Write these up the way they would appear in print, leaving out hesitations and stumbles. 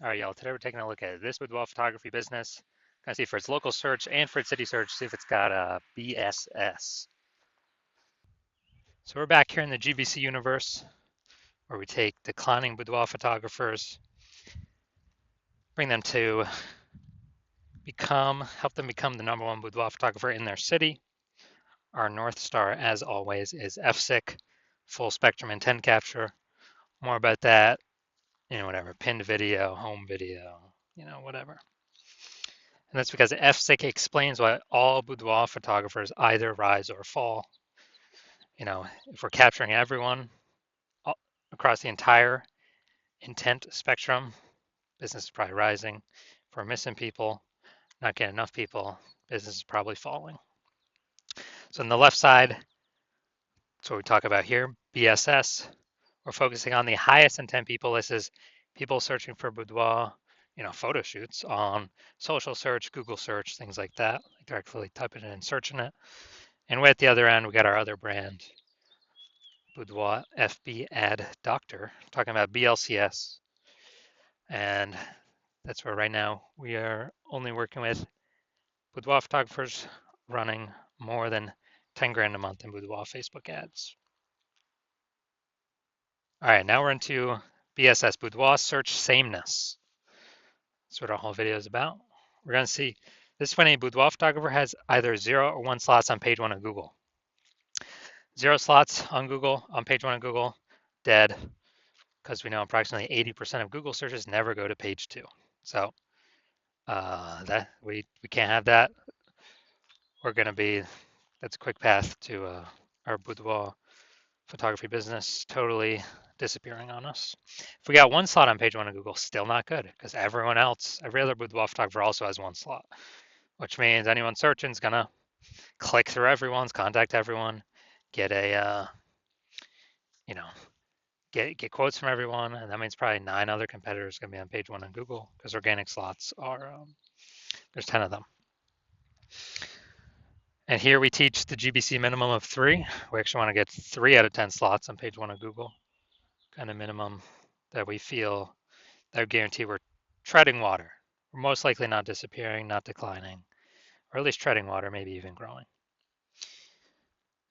All right, y'all. Today we're taking a look at this boudoir photography business. Gonna see for its local search and for its city search, see if it's got a BSS. So we're back here in the GBC universe where we take declining boudoir photographers, bring them to help them become the #1 boudoir photographer in their city. Our North Star, as always, is FSIC, full spectrum intent capture. More about that, whatever, pinned video, home video, whatever. And that's because FSIC explains why all boudoir photographers either rise or fall. If we're capturing everyone across the entire intent spectrum, business is probably rising. If we're missing people, not getting enough people, business is probably falling. So on the left side, that's what we talk about here, BSS. We're focusing on the highest intent people. This is people searching for boudoir, photo shoots on social search, Google search, things like that, like directly typing it and searching it. And way at the other end, we got our other brand, Boudoir FB Ad Doctor, talking about BLCS. And that's where right now we are only working with boudoir photographers running more than 10 grand a month in boudoir Facebook ads. All right, now we're into BSS, boudoir search sameness. That's what our whole video is about. We're going to see this is when a boudoir photographer has either 0 or 1 slots on page 1 of Google. 0 slots on Google, on page 1 of Google, dead, because we know approximately 80% of Google searches never go to page 2. So that we can't have that. We're going to be, that's a quick path to our boudoir photography business totally disappearing on us. If we got 1 slot on page 1 of Google, still not good, because everyone else, every other boudoir photographer also has 1 slot, which means anyone searching is going to click through everyone's, contact everyone, get a, get quotes from everyone, and that means probably 9 other competitors going to be on page 1 on Google, because organic slots are, there's 10 of them. And here we teach the GBC minimum of 3. We actually want to get 3 out of 10 slots on page 1 of Google, kind of minimum that we feel that would guarantee we're treading water. We're most likely not disappearing, not declining, or at least treading water, maybe even growing.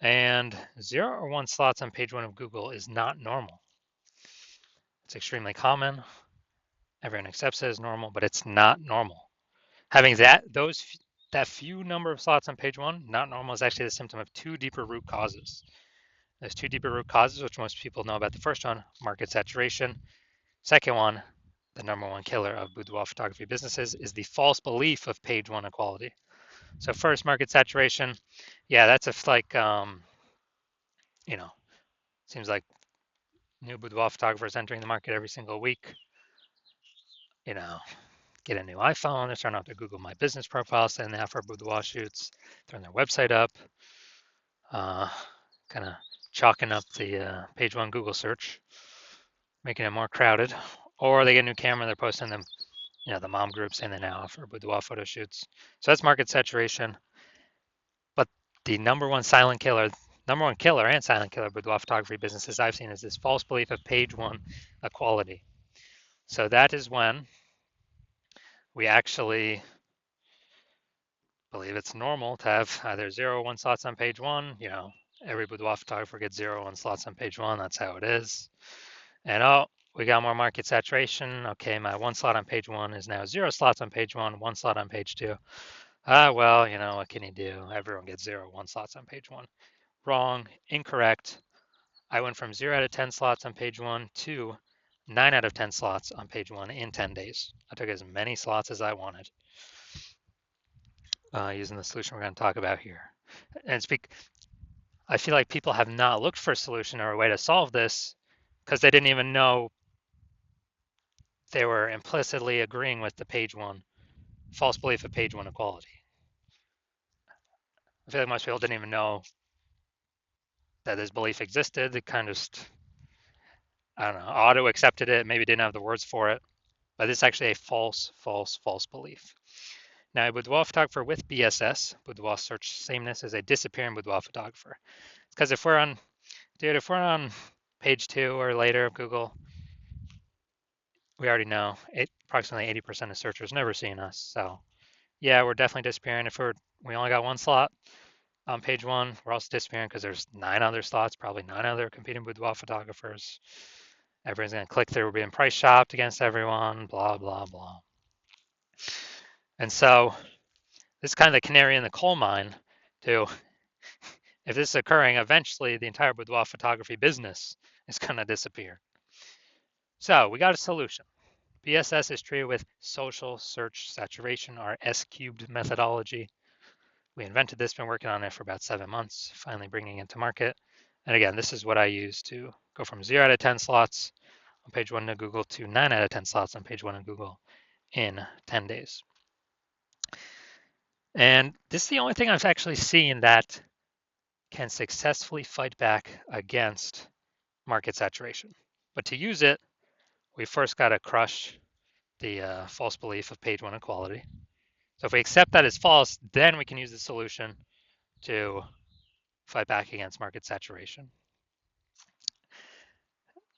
And 0 or 1 slots on page 1 of Google is not normal. It's extremely common. Everyone accepts it as normal, but it's not normal. Having that few number of slots on page 1, not normal, is actually the symptom of 2 deeper root causes. There's 2 deeper root causes, which most people know about. The first one, market saturation. Second one, the #1 killer of boudoir photography businesses, is the false belief of page 1 equality. So first, market saturation. Yeah, that's seems like new boudoir photographers entering the market every single week. Get a new iPhone, they're starting out their Google My Business profile, saying they have for boudoir shoots, throwing their website up, kind of chalking up the page 1 Google search, making it more crowded. Or they get a new camera, they're posting them, the mom group saying they now offer boudoir photo shoots. So that's market saturation. But the #1 silent killer, #1 killer and silent killer boudoir photography businesses I've seen is this false belief of page 1 equality. So that is when we actually believe it's normal to have either 0 or 1 slots on page 1. Every boudoir photographer gets 0 or 1 slots on page 1. That's how it is. And we got more market saturation. Okay, my 1 slot on page 1 is now 0 slots on page 1, 1 slot on page 2. Well, what can you do? Everyone gets 0 or 1 slots on page 1. Wrong, incorrect. I went from 0 out of 10 slots on page 1 to 9 out of 10 slots on page 1 in 10 days. I took as many slots as I wanted using the solution we're going to talk about here. And I feel like people have not looked for a solution or a way to solve this because they didn't even know they were implicitly agreeing with the page 1 false belief of page 1 equality. I feel like most people didn't even know that this belief existed. They kind of just, I don't know, auto accepted it, maybe didn't have the words for it, but it's actually a false belief. Now, a boudoir photographer with BSS, boudoir search sameness, is a disappearing boudoir photographer. Because if we're on page 2 or later of Google, we already know approximately 80% of searchers never seeing us. So yeah, we're definitely disappearing. If we only got one slot on page one, we're also disappearing because there's 9 other slots, probably 9 other competing boudoir photographers. Everyone's going to click through. We're being price shopped against everyone, blah, blah, blah. And so this is kind of the canary in the coal mine too. If this is occurring, eventually the entire boudoir photography business is going to disappear. So we got a solution. BSS is treated with social search saturation, our S-cubed methodology. We invented this, been working on it for about 7 months, finally bringing it to market. And again, this is what I use to go from 0 out of 10 slots on page 1 of Google to 9 out of 10 slots on page 1 of Google in 10 days. And this is the only thing I've actually seen that can successfully fight back against market saturation. But to use it, we first got to crush the false belief of page 1 equality. So if we accept that as false, then we can use the solution to fight back against market saturation.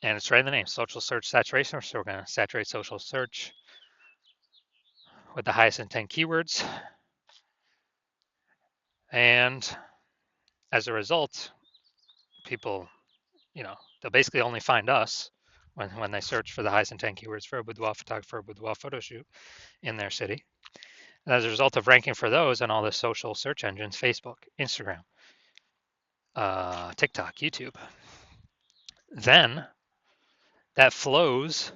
And it's right in the name, social search saturation. So we're going to saturate social search with the highest intent keywords. And as a result, people, they'll basically only find us when they search for the highest intent keywords for a boudoir photographer, boudoir photo shoot in their city. And as a result of ranking for those on all the social search engines, Facebook, Instagram, TikTok, YouTube, then that flows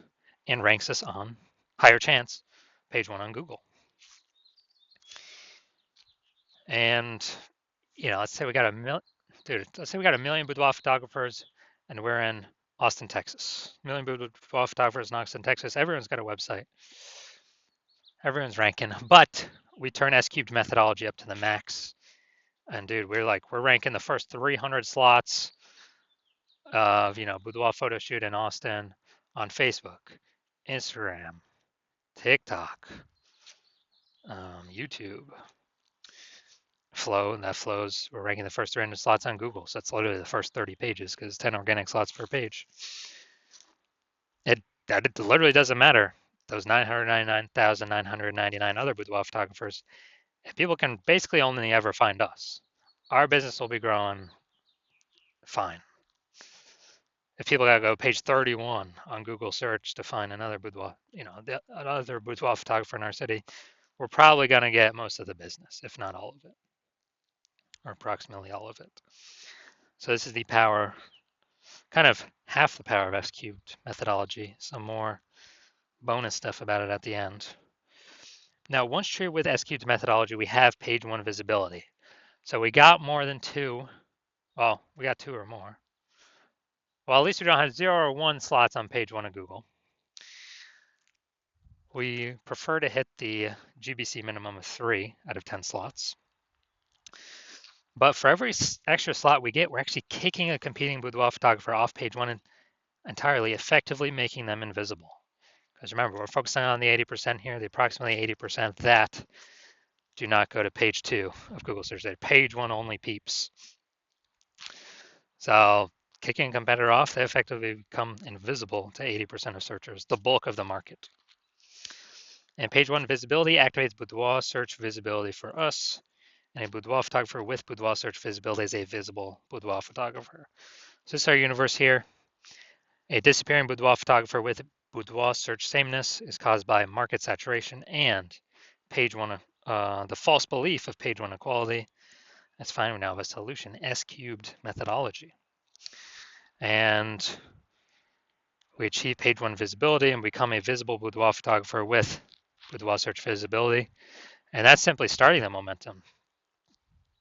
and ranks us on higher chance page 1 on Google. And let's say we got a million boudoir photographers and we're in Austin, Texas. A million boudoir photographers in Austin, Texas. Everyone's got a website. Everyone's ranking, but we turn S-cubed methodology up to the max. And dude, we're ranking the first 300 slots of, boudoir photo shoot in Austin on Facebook, Instagram, TikTok, YouTube. Flow, and that flows. We're ranking the first 300 slots on Google. So that's literally the first 30 pages because 10 organic slots per page. It literally doesn't matter. Those 999,999 other boudoir photographers, if people can basically only ever find us, our business will be growing fine. If people gotta go page 31 on Google search to find another boudoir, another boudoir photographer in our city, we're probably gonna get most of the business, if not all of it, or approximately all of it. So this is the power, kind of half the power of S-cubed methodology, some more bonus stuff about it at the end. Now, once treated with S-cubed methodology, we have page 1 visibility. So we got more than 2. Well, we got 2 or more. Well, at least we don't have 0 or 1 slots on page 1 of Google. We prefer to hit the GBC minimum of 3 out of 10 slots. But for every extra slot we get, we're actually kicking a competing boudoir photographer off page 1 entirely, effectively making them invisible. Because remember, we're focusing on the 80% here, the approximately 80% that do not go to page 2 of Google search. They're page 1 only peeps. So kicking a competitor off, they effectively become invisible to 80% of searchers, the bulk of the market. And page 1 visibility activates boudoir search visibility for us. And a boudoir photographer with boudoir search visibility is a visible boudoir photographer. So this is our universe here. A disappearing boudoir photographer with boudoir search sameness is caused by market saturation and page 1, the false belief of page 1 equality. That's fine. We now have a solution, S-cubed methodology. And we achieve page 1 visibility and become a visible boudoir photographer with boudoir search visibility. And that's simply starting the momentum.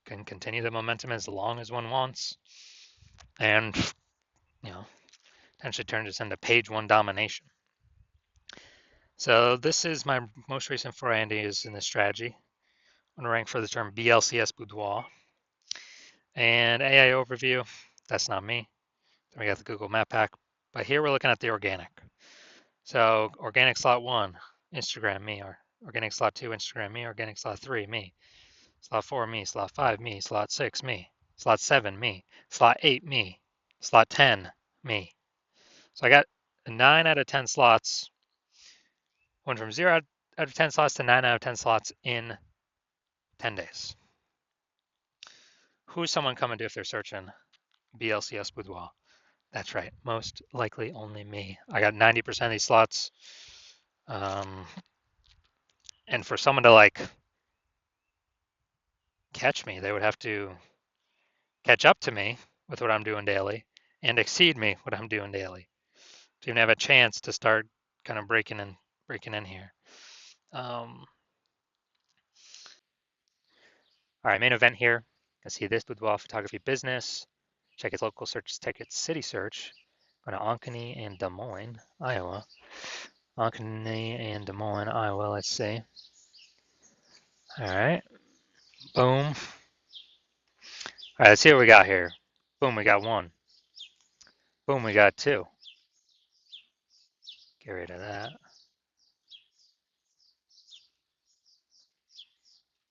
Can continue the momentum as long as one wants. And, potentially turn this into page 1 domination. So this is my most recent foray into using this strategy. I'm going to rank for the term BLCS boudoir. And AI overview, that's not me. Then we got the Google Map Pack. But here we're looking at the organic. So organic slot 1, Instagram, me. Or organic slot 2, Instagram, me. Organic slot 3, me. Slot 4, me. Slot 5, me. Slot 6, me. Slot 7, me. Slot 8, me. Slot 10, me. So I got 9 out of 10 slots Went from 0 out of 10 slots to 9 out of 10 slots in 10 days. Who's someone coming to if they're searching BLCS Boudoir? That's right. Most likely only me. I got 90% of these slots. And for someone to like catch me, they would have to catch up to me with what I'm doing daily and exceed me what I'm doing daily to even have a chance to start kind of breaking in here. All right, main event here. You can see this Boudoir Photography Business. Check its local search, check its city search. Go to Ankeny and Des Moines, Iowa. Ankeny and Des Moines, Iowa, let's see. All right, boom. All right, let's see what we got here. Boom, we got one. Boom, we got two. Get rid of that.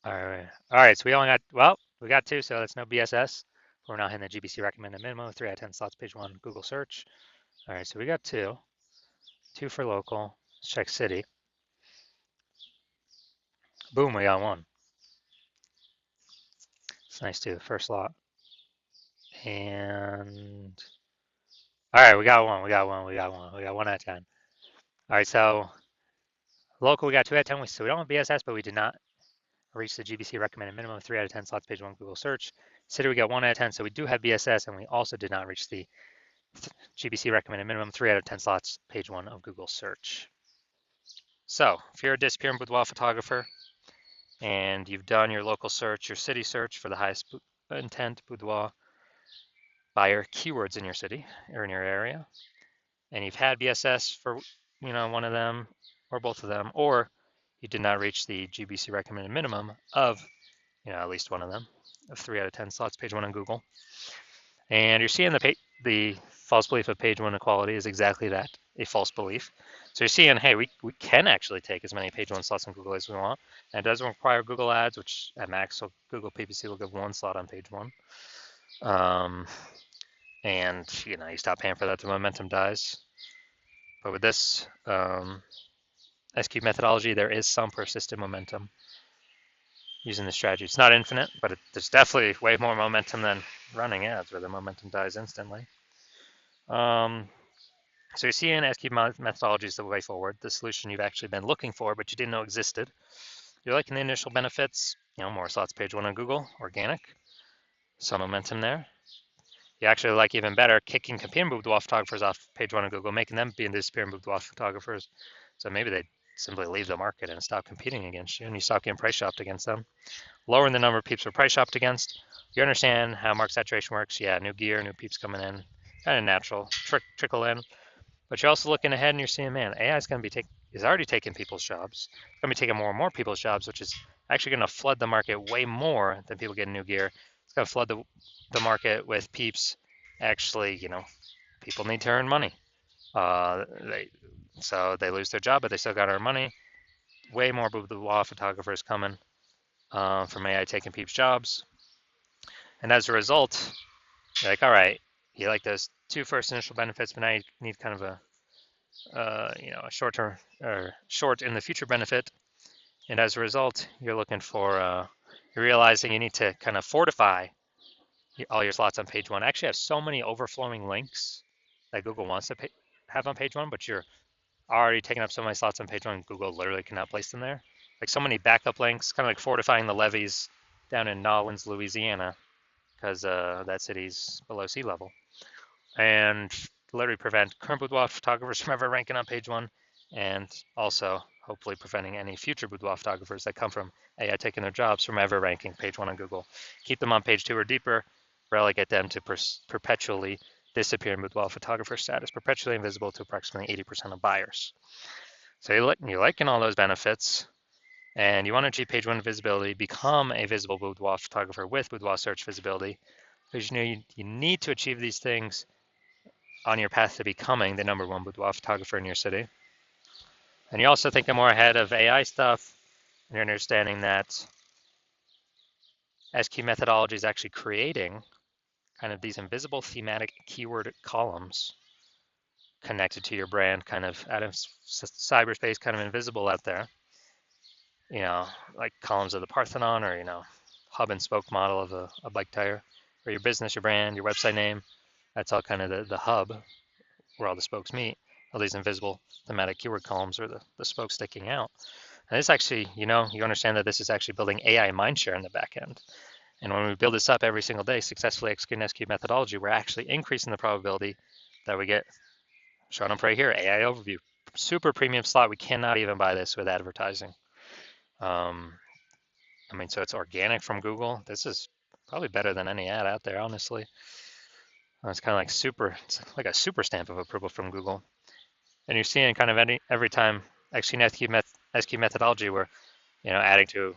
All right, so we only got, well, we got two, so that's no BSS. We're now hitting the GBC recommended minimum, 3 out of 10 slots, page 1, Google search. All right, so we got two. Two for local. Let's check city. Boom, we got one. It's nice too, first slot. And all right, we got one, we got one, we got one. We got 1 out of 10. All right, so local, we got 2 out of 10. So we don't have BSS, but we did not reach the GBC recommended minimum, 3 out of 10 slots, page 1, Google search. City, we got 1 out of 10. So we do have BSS, and we also did not reach the GBC recommended minimum, 3 out of 10 slots, page 1 of Google search. So if you're a disappearing boudoir photographer and you've done your local search, your city search for the highest intent boudoir buyer keywords in your city or in your area, and you've had BSS for one of them or both of them, or you did not reach the GBC recommended minimum of at least one of them, of 3 out of 10 slots, page 1 on Google, and you're seeing the false belief of page 1 equality is exactly that, a false belief. So you're seeing, hey, we can actually take as many page 1 slots on Google as we want, and it doesn't require Google Ads, which at max, so Google PPC will give 1 slot on page 1. And you stop paying for that, the momentum dies. But with this SQ methodology, there is some persistent momentum using the strategy. It's not infinite, but there's definitely way more momentum than running ads where the momentum dies instantly. So you're seeing SQ methodology is the way forward, the solution you've actually been looking for, but you didn't know existed. You're liking the initial benefits, more slots, page 1 on Google, organic, some momentum there. You actually like even better kicking competing boudoir photographers off page 1 on Google, making them be disappearing boudoir photographers. So maybe they simply leave the market and stop competing against you, and you stop getting price shopped against them. Lowering the number of peeps we're price shopped against. You understand how market saturation works. Yeah, new gear, new peeps coming in, kind of natural, trickle in. But you're also looking ahead and you're seeing, man, AI is going to be is already taking people's jobs. It's going to be taking more and more people's jobs, which is actually going to flood the market way more than people getting new gear. It's going to flood the market with peeps. Actually, people need to earn money. So they lose their job, but they still got to earn money. Way more boudoir photographers coming from AI taking peeps' jobs. And as a result, you're like, all right, you like those two first initial benefits, but now you need kind of a short-term or short in the future benefit. And as a result, you're looking for, you're realizing you need to kind of fortify all your slots on page 1. Actually, have so many overflowing links that Google wants to have on page 1, but you're already taking up so many slots on page 1, Google literally cannot place them there. Like so many backup links, kind of like fortifying the levees down in Nolens, Louisiana, because that city's below sea level. And literally prevent current boudoir photographers from ever ranking on page 1, and also hopefully preventing any future boudoir photographers that come from AI taking their jobs from ever ranking page 1 on Google. Keep them on page 2 or deeper, relegate them to perpetually disappearing boudoir photographer status, perpetually invisible to approximately 80% of buyers. So you're liking all those benefits, and you want to achieve page 1 visibility, become a visible boudoir photographer with boudoir search visibility, because you need to achieve these things on your path to becoming the #1 boudoir photographer in your city. And you're also thinking more ahead of AI stuff, and you're understanding that SQ methodology is actually creating kind of these invisible thematic keyword columns connected to your brand, kind of out of cyberspace, kind of invisible out there. Like columns of the Parthenon, or hub and spoke model of a bike tire, or your business, your brand, your website name. That's all kind of the hub where all the spokes meet. All these invisible thematic keyword columns are the spokes sticking out. And this actually, you understand that this is actually building AI mindshare in the back end. And when we build this up every single day, successfully executing SQ methodology, we're actually increasing the probability that we get shown up right here, AI overview, super premium slot. We cannot even buy this with advertising. So it's organic from Google. This is probably better than any ad out there, honestly. It's kind of like it's like a super stamp of approval from Google. And you're seeing kind of every time executing SQ methodology, we're adding to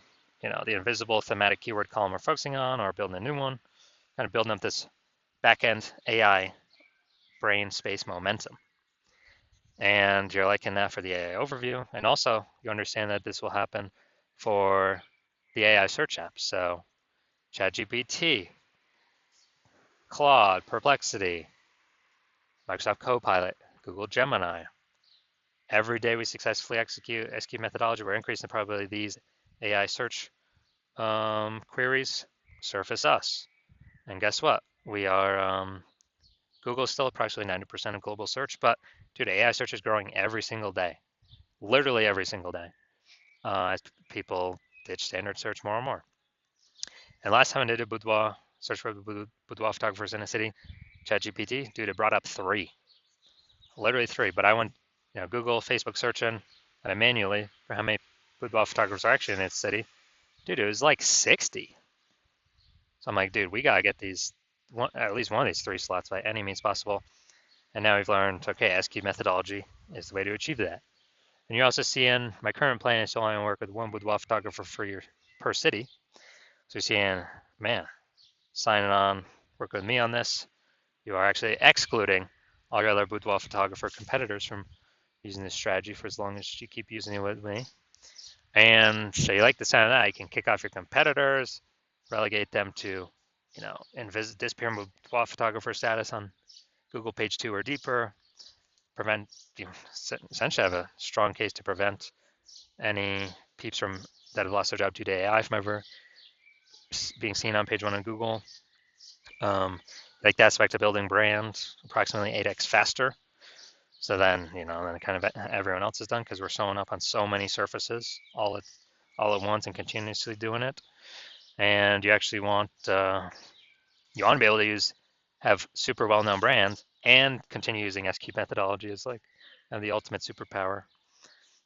the invisible thematic keyword column we're focusing on, or building a new one, kind of building up this back-end AI brain space momentum. And you're liking that for the AI overview. And also you understand that this will happen for the AI search apps. So ChatGPT, Claude, Perplexity, Microsoft Copilot, Google Gemini. Every day we successfully execute SQ methodology, we're increasing the probability these AI search queries surface us. And guess what? We are, Google is still approximately 90% of global search, but dude, AI search is growing every single day, literally every single day, as people ditch standard search more and more. And last time I did a boudoir search for boudoir photographers in a city, ChatGPT, dude, it brought up 3, literally 3. But I went, Google, Facebook searching, and I manually for how many boudoir photographers are actually in its city. Dude, it was like 60. So I'm like, dude, we gotta get at least one of these 3 slots by any means possible. And now we've learned, okay, SQ methodology is the way to achieve that. And you're also seeing my current plan is to only work with one boudoir photographer per city. So you're seeing, man, signing on, work with me on this. You are actually excluding all your other boudoir photographer competitors from using this strategy for as long as you keep using it with me. And so you like the sound of that, you can kick off your competitors, relegate them to, disappear boudoir photographer status on Google page 2 or deeper, essentially have a strong case to prevent any peeps that have lost their job due to AI from ever being seen on page 1 on Google. Like the aspect of building brand approximately 8x faster. So then, then kind of everyone else is done because we're showing up on so many surfaces all at once and continuously doing it. And you actually want to be able to have super well-known brands and continue using SQ methodology as like the ultimate superpower.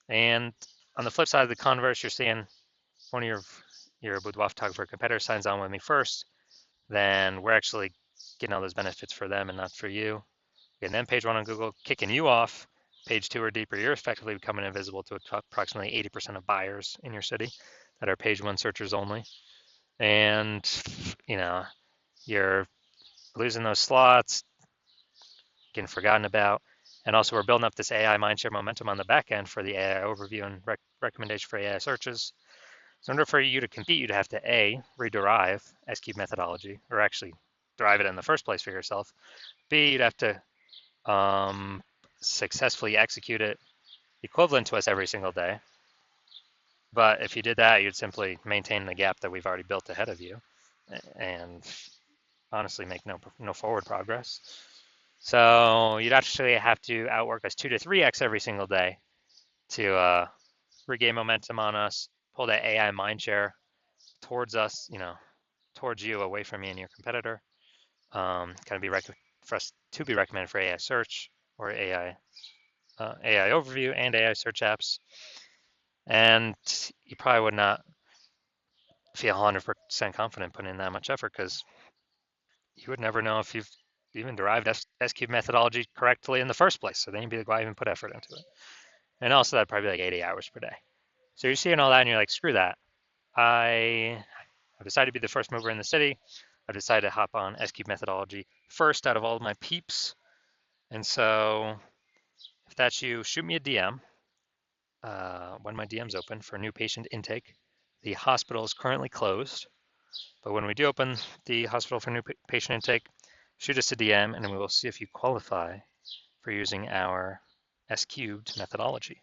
And on the flip side of the converse, you're seeing one of your boudoir photographer competitor signs on with me first, then we're actually getting all those benefits for them and not for you. And then page 1 on Google kicking you off, page 2 or deeper, you're effectively becoming invisible to approximately 80% of buyers in your city that are page 1 searchers only. And, you're losing those slots, getting forgotten about. And also we're building up this AI mindshare momentum on the back end for the AI overview and recommendation for AI searches. So in order for you to compete, you'd have to A, rederive SQ methodology, or actually derive it in the first place for yourself. B, you'd have to successfully execute it equivalent to us every single day. But if you did that, you'd simply maintain the gap that we've already built ahead of you and honestly make no forward progress. So you'd actually have to outwork us 2 to 3x every single day to regain momentum on us, pull that AI mindshare towards us, towards you, away from me and your competitor. Kind of be for us to be recommended for AI search or AI overview and AI search apps. And you probably would not feel 100% confident putting in that much effort because you would never know if you've even derived SQ methodology correctly in the first place. So then you'd be like, why even put effort into it? And also that'd probably be like 80 hours per day. So you're seeing all that and you're like, screw that. I've decided to be the first mover in the city. I've decided to hop on SQ methodology first out of all of my peeps. And so if that's you, shoot me a DM when my DM's open for new patient intake. The hospital is currently closed, but when we do open the hospital for new patient intake, shoot us a DM and we will see if you qualify for using our S cubed methodology.